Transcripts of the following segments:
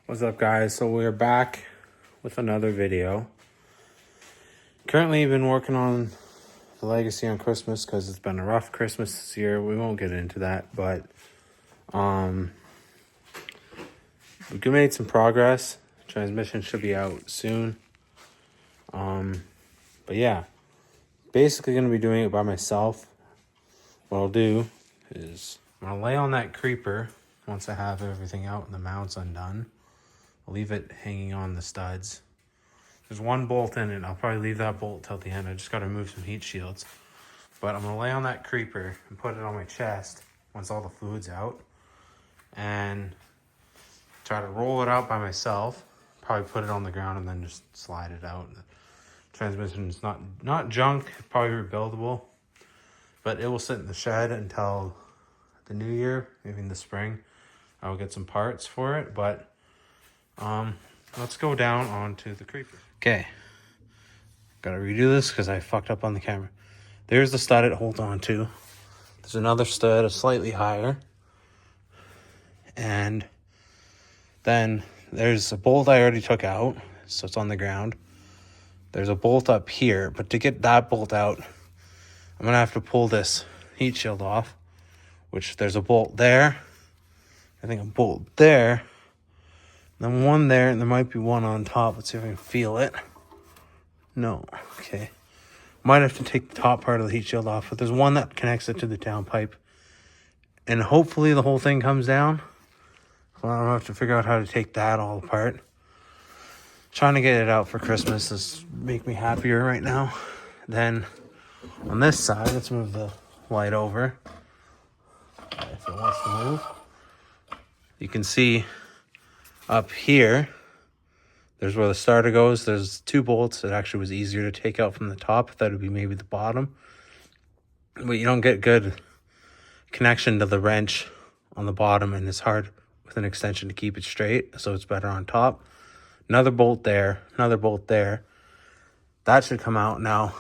What's up, guys? So we're back with another video. Currently been working on the Legacy on Christmas because it's been a rough Christmas this year. We won't get into that, but we made some progress. Transmission should be out soon. But yeah, basically gonna be doing it by myself. What I'll do is I'm gonna lay on that creeper once I have everything out and the mounts undone. I'll leave it hanging on the studs. There's one bolt in it. I'll probably leave that bolt till the end. I just got to remove some heat shields. But I'm going to lay on that creeper and put it on my chest once all the fluid's out. And try to roll it out by myself. Probably put it on the ground and then just slide it out. The transmission's not junk, probably rebuildable. But it will sit in the shed until the new year, maybe in the spring. I'll get some parts for it, but let's go down onto the creeper. Okay, gotta redo this because I fucked up on the camera. There's the stud it holds on to. There's another stud, a slightly higher. And then there's a bolt I already took out, so it's on the ground. There's a bolt up here, but to get that bolt out, I'm gonna have to pull this heat shield off, which there's a bolt there. I think a bolt there. Then one there, and there might be one on top. Let's see if I can feel it. No, okay. Might have to take the top part of the heat shield off, but there's one that connects it to the downpipe. And hopefully the whole thing comes down. Well, I don't have to figure out how to take that all apart. Trying to get it out for Christmas is make me happier right now. Then on this side, let's move the light over. If it wants to move. You can see up here, there's where the starter goes. There's two bolts. It actually was easier to take out from the top. That would be maybe the bottom. But you don't get good connection to the wrench on the bottom, and it's hard with an extension to keep it straight, so it's better on top. Another bolt there, another bolt there. That should come out now.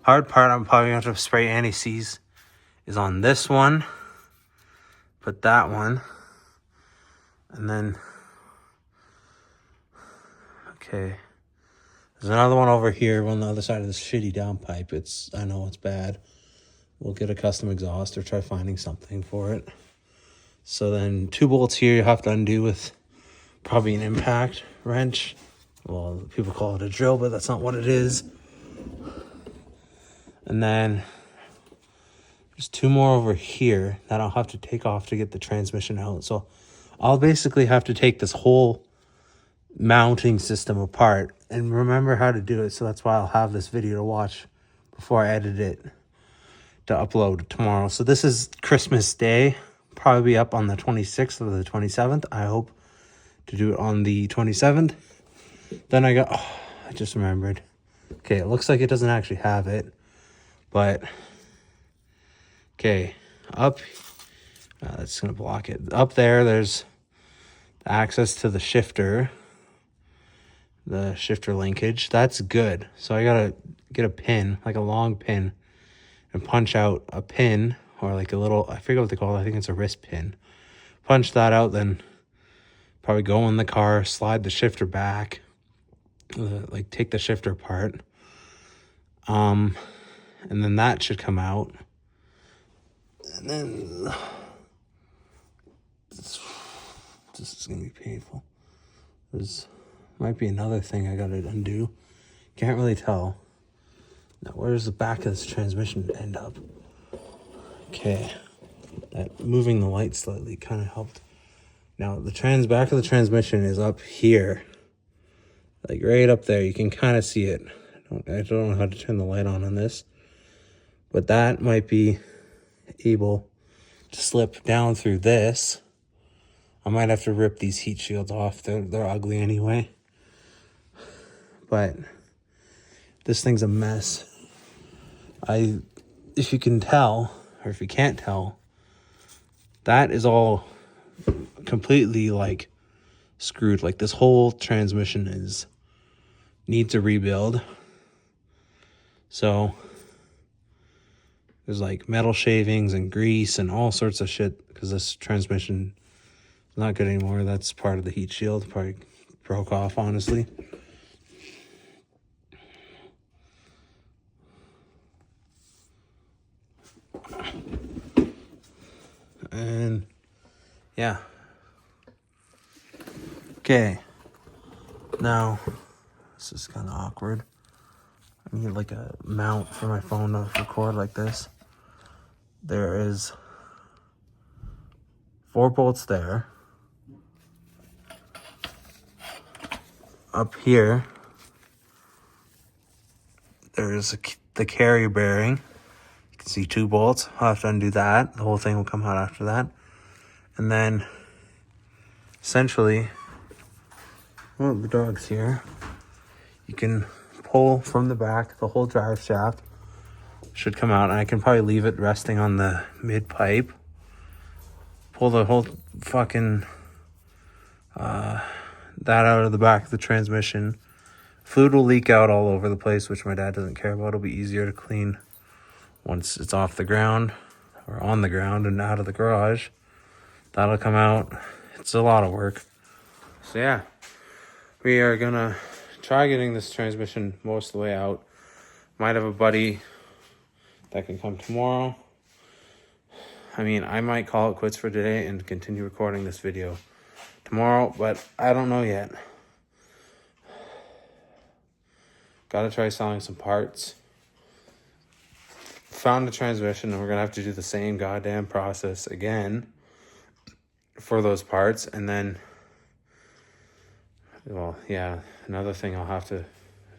Hard part, I'm probably going to have to spray anti-seize, is on this one. Put that one. And then okay, there's another one over here on the other side of this shitty downpipe. I know it's bad. We'll get a custom exhaust or try finding something for it. So then two bolts here you have to undo with probably an impact wrench. Well, people call it a drill, but that's not what it is. And then there's two more over here that I'll have to take off to get the transmission out. So I'll basically have to take this whole mounting system apart and remember how to do it. So that's why I'll have this video to watch before I edit it to upload tomorrow. So this is Christmas Day, probably be up on the 26th or the 27th. I hope to do it on the 27th. Then I just remembered. Okay, it looks like it doesn't actually have it, but okay, up, that's gonna block it. Up there, there's access to the shifter linkage. That's good. So I gotta get a pin, like a long pin, and punch out a pin, or like a little, I forget what they call it, I think it's a wrist pin. Punch that out, then probably go in the car, slide the shifter back, like take the shifter apart, and then that should come out. And then this is gonna be painful. There's might be another thing I gotta undo. Can't really tell. Now, where's the back of this transmission end up? Okay, that moving the light slightly kind of helped. Now the back of the transmission is up here, like right up there. You can kind of see it. I don't know how to turn the light on this, but that might be able to slip down through this. I might have to rip these heat shields off. They're ugly anyway. But this thing's a mess. If you can tell, or if you can't tell, that is all completely like screwed. Like this whole transmission needs a rebuild. So there's like metal shavings and grease and all sorts of shit because this transmission Not good anymore. That's part of the heat shield. Probably broke off, honestly. And yeah. Okay. Now, this is kind of awkward. I need like a mount for my phone to record like this. There is 4 bolts there. Up here, there's the carrier bearing. You can see 2 bolts. I'll have to undo that. The whole thing will come out after that. And then, essentially, oh, the dog's here. You can pull from the back. The whole drive shaft should come out. And I can probably leave it resting on the mid pipe. Pull the whole fucking that out of the back of the transmission. Fluid will leak out all over the place, which my dad doesn't care about. It'll be easier to clean once it's off the ground or on the ground and out of the garage. That'll come out. It's a lot of work. So yeah, we are gonna try getting this transmission most of the way out. Might have a buddy that can come tomorrow. I mean, I might call it quits for today and continue recording this video tomorrow, but I don't know yet. Gotta try selling some parts. Found the transmission, and we're gonna have to do the same goddamn process again for those parts. And then, well, yeah, another thing I'll have to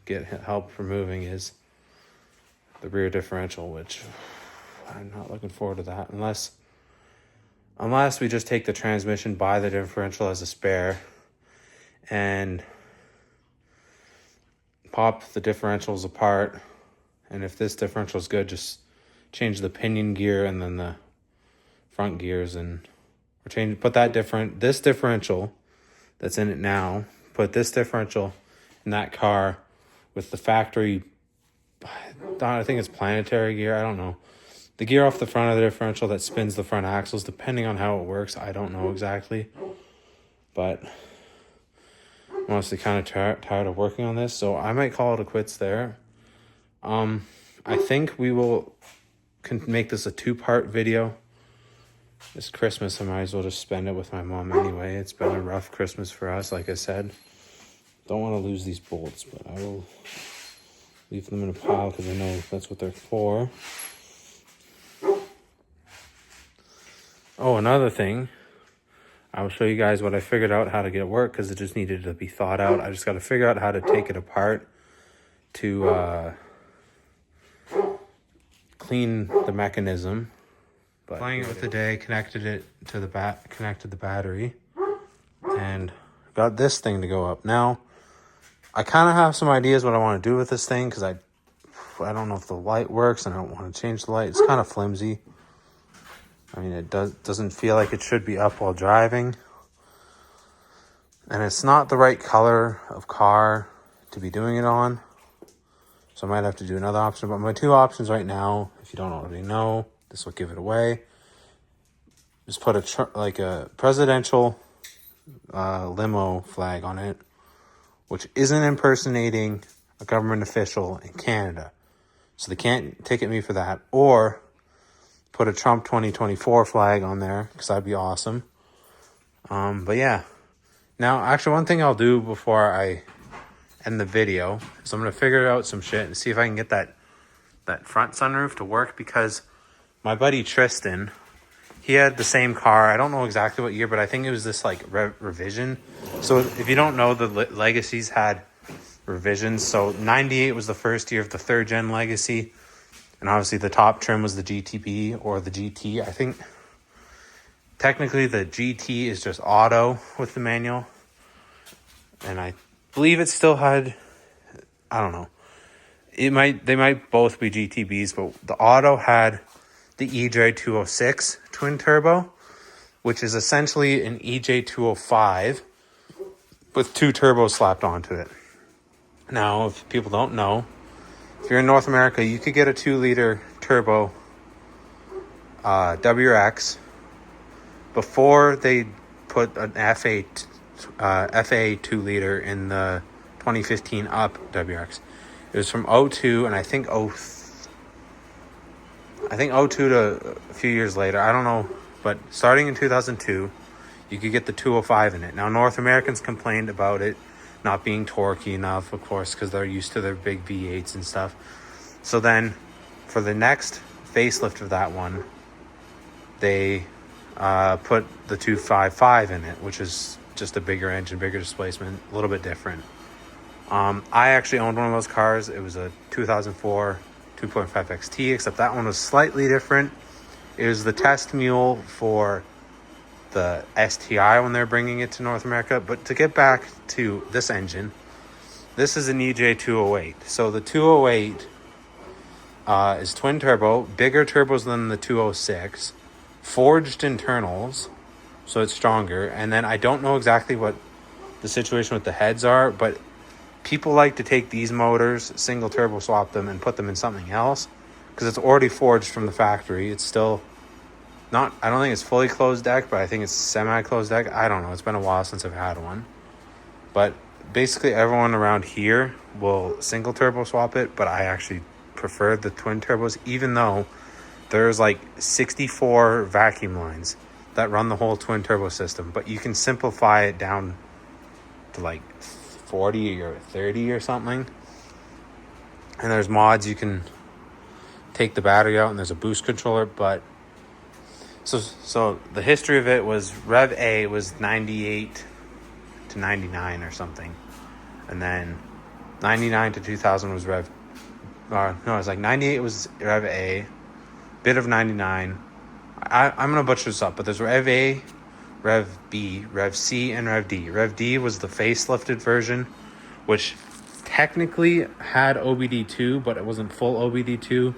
get help for moving is the rear differential, which I'm not looking forward to that unless we just take the transmission, buy the differential as a spare, and pop the differentials apart. And if this differential is good, just change the pinion gear and then the front gears, and put this differential that's in it now, put this differential in that car with the factory, I think it's planetary gear, I don't know. The gear off the front of the differential that spins the front axles, depending on how it works, I don't know exactly. But I'm honestly kind of tired of working on this, so I might call it a quits there. I think we can make this a 2-part video. This Christmas, I might as well just spend it with my mom anyway. It's been a rough Christmas for us, like I said. Don't want to lose these bolts, but I will leave them in a pile because I know that's what they're for. Oh, another thing. I will show you guys what I figured out how to get it work, because it just needed to be thought out. I just got to figure out how to take it apart to clean the mechanism. But playing it with the day, connected it to connected the battery, and got this thing to go up. Now, I kind of have some ideas what I want to do with this thing, because I don't know if the light works, and I don't want to change the light. It's kind of flimsy. I mean, it doesn't feel like it should be up while driving. And it's not the right color of car to be doing it on. So I might have to do another option. But my 2 options right now, if you don't already know, this will give it away. Just put a presidential limo flag on it, which isn't impersonating a government official in Canada. So they can't ticket me for that. Or put a Trump 2024 flag on there, because that'd be awesome. But yeah. Now, actually, one thing I'll do before I end the video is I'm going to figure out some shit and see if I can get that front sunroof to work, because my buddy Tristan, he had the same car. I don't know exactly what year, but I think it was this like revision. So if you don't know, the Legacies had revisions. So 98 was the first year of the 3rd gen Legacy. And obviously the top trim was the GTB or the GT. I think technically the GT is just auto with the manual. And I believe it still had, I don't know. They might both be GTBs, but the auto had the EJ206 twin turbo, which is essentially an EJ205 with 2 turbos slapped onto it. Now, if people don't know, if you're in North America, you could get a 2-liter turbo WRX before they put an FA 2 liter in the 2015 Up WRX. It was from 02, and I think 02 to a few years later. I don't know, but starting in 2002, you could get the 205 in it. Now, North Americans complained about it not being torquey enough, of course, because they're used to their big V8s and stuff. So then, for the next facelift of that one, they put the 255 in it, which is just a bigger engine, bigger displacement, a little bit different. I actually owned one of those cars. It was a 2004 2.5 XT, except that one was slightly different. It was the test mule for the STI when they're bringing it to North America. But to get back to this engine, this is an EJ208. So the 208 is twin turbo, bigger turbos than the 206, forged internals, so it's stronger. And then I don't know exactly what the situation with the heads are, but people like to take these motors, single turbo swap them, and put them in something else because it's already forged from the factory. It's still not, I don't think it's fully closed deck, but I think it's semi-closed deck. I don't know. It's been a while since I've had one. But basically everyone around here will single turbo swap it, but I actually prefer the twin turbos, even though there's like 64 vacuum lines that run the whole twin turbo system. But you can simplify it down to like 40 or 30 or something. And there's mods. You can take the battery out and there's a boost controller. But so the history of it was Rev A was 98 to 99 or something. And then 99 to 2000 was Rev... no, it was like 98 was Rev A. Bit of 99. I'm going to butcher this up, but there's Rev A, Rev B, Rev C, and Rev D. Rev D was the facelifted version, which technically had OBD2, but it wasn't full OBD2.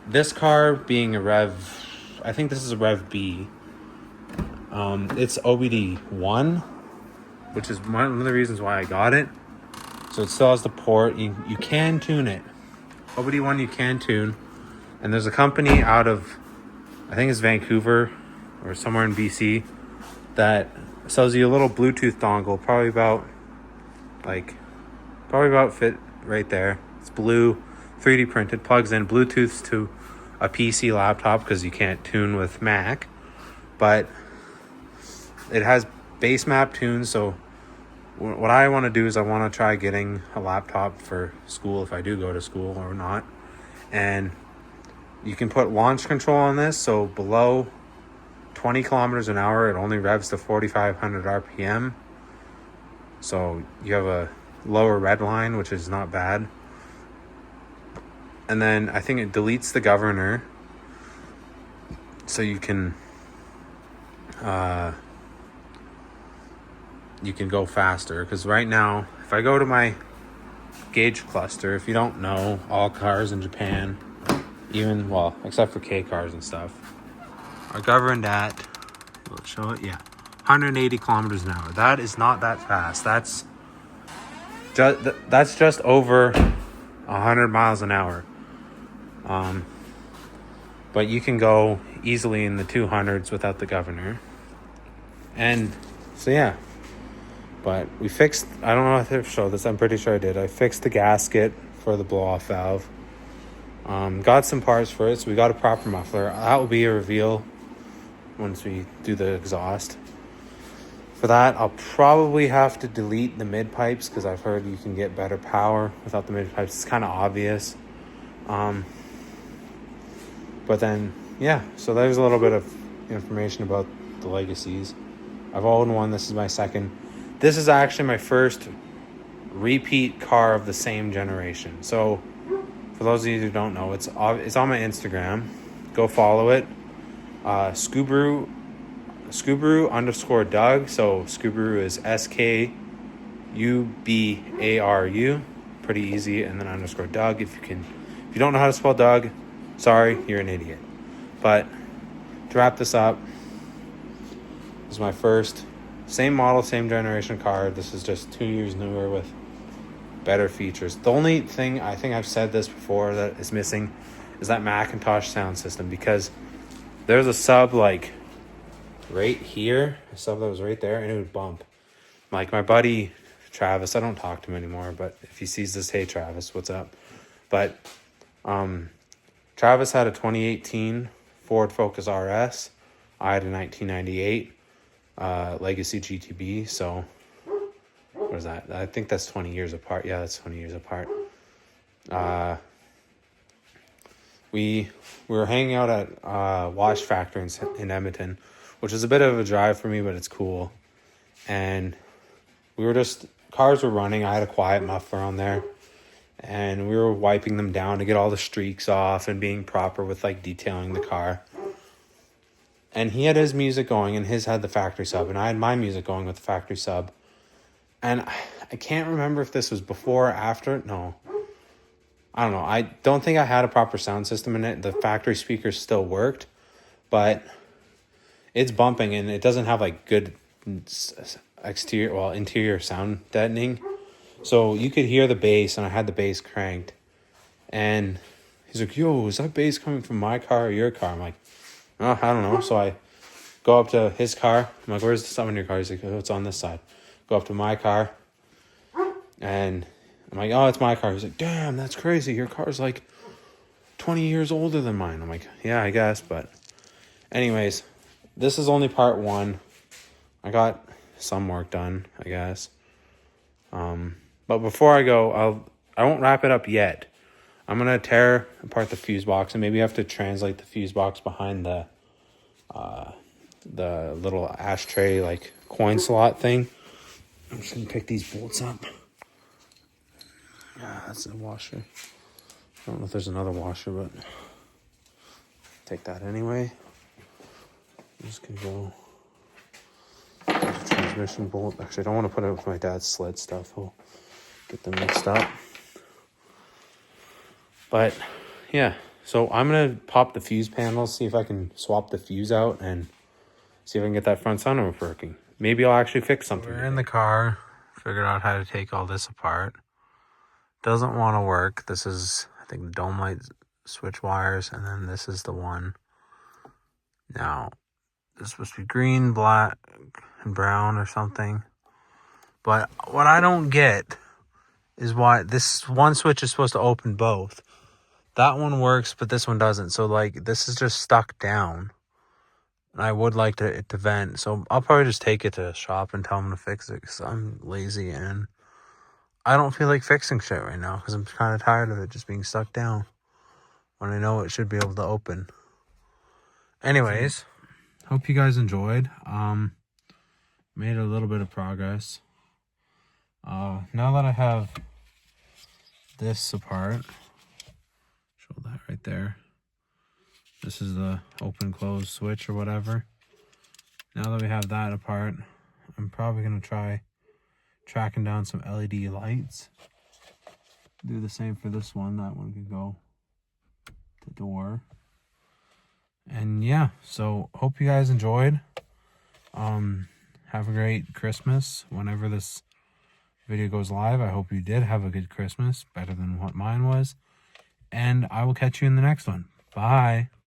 This car being a Rev... I think this is a Rev B. It's OBD1, which is one of the reasons why I got it. So it still has the port. You can tune it. OBD1 you can tune. And there's a company out of, I think it's Vancouver or somewhere in BC, that sells you a little Bluetooth dongle, probably about fit right there. It's blue, 3D printed, plugs in Bluetooth to a PC laptop because you can't tune with Mac, but it has base map tunes. So what I want to do is I want to try getting a laptop for school if I do go to school or not. And you can put launch control on this, so below 20 kilometers an hour it only revs to 4,500 RPM, so you have a lower red line, which is not bad. And then I think it deletes the governor, so you can go faster. Because right now, if I go to my gauge cluster, if you don't know, all cars in Japan, even, well, except for K cars and stuff, are governed at, we'll show it, 180 kilometers an hour. That is not that fast. That's just over 100 miles an hour. But you can go easily in the 200s without the governor. And so yeah, but we fixed, I don't know if I showed this, I'm pretty sure I did. I fixed the gasket for the blow off valve. Got some parts for it, so we got a proper muffler. That will be a reveal once we do the exhaust. For that, I'll probably have to delete the mid pipes because I've heard you can get better power without the mid pipes. It's kind of obvious. But then, yeah, so there's a little bit of information about the Legacies. I've owned one. This is my second. This is actually my first repeat car of the same generation. So for those of you who don't know, it's on my Instagram. Go follow it. Subaru _Doug. So Subaru is SKUBARU. Pretty easy. And then _Doug. If you don't know how to spell Doug, sorry, you're an idiot. But to wrap this up, this is my first same model, same generation car. This is just 2 years newer with better features. The only thing, I think I've said this before, that is missing is that Macintosh sound system, because there's a sub like right here, stuff that was right there, and it would bump. Like my buddy Travis, I don't talk to him anymore, but if he sees this, hey Travis, what's up? But Travis had a 2018 Ford Focus RS. I had a 1998 Legacy GTB. So what is that? I think that's 20 years apart. Yeah, that's 20 years apart. We were hanging out at Wash Factory in Edmonton, which is a bit of a drive for me, but it's cool. And we were cars were running. I had a quiet muffler on there, and we were wiping them down to get all the streaks off and being proper with like detailing the car. And he had his music going, and his had the factory sub, and I had my music going with the factory sub. And I can't remember if this was before or after. No, I don't know. I don't think I had a proper sound system in it. The factory speakers still worked, but it's bumping, and it doesn't have like good interior sound deadening. So you could hear the bass, and I had the bass cranked. And he's like, yo, is that bass coming from my car or your car? I'm like, oh, I don't know. So I go up to his car. I'm like, where's the sound in your car? He's like, oh, it's on this side. Go up to my car. And I'm like, oh, it's my car. He's like, damn, that's crazy. Your car's like 20 years older than mine. I'm like, yeah, I guess. But anyways, this is only part one. I got some work done, I guess. But before I go, I won't wrap it up yet. I'm going to tear apart the fuse box, and maybe I have to translate the fuse box behind the little ashtray, like coin slot thing. I'm just going to pick these bolts up. Yeah, that's a washer. I don't know if there's another washer, but take that anyway. I'm just going to go. There's a transmission bolt. Actually, I don't want to put it with my dad's sled stuff. He'll get them mixed up. But yeah, so I'm going to pop the fuse panels, see if I can swap the fuse out and see if I can get that front sunroof working. Maybe I'll actually fix something. We're in the car, figured out how to take all this apart. Doesn't want to work. This is, I think, the dome light switch wires, and then this is the one. Now, this is supposed to be green, black, and brown or something. But what I don't get is why this one switch is supposed to open both. That one works, but this one doesn't. So, like, this is just stuck down. And I would like it to vent. So, I'll probably just take it to the shop and tell them to fix it, because I'm lazy and I don't feel like fixing shit right now, because I'm kind of tired of it just being stuck down when I know it should be able to open. Anyways, hope you guys enjoyed. Made a little bit of progress. Now that I have this apart, show that right there. This is the open close switch or whatever. Now that we have that apart, I'm probably going to try tracking down some LED lights. Do the same for this one. That one could go to door. And yeah, so hope you guys enjoyed. Have a great Christmas whenever this video goes live. I hope you did have a good Christmas, better than what mine was. And I will catch you in the next one. Bye.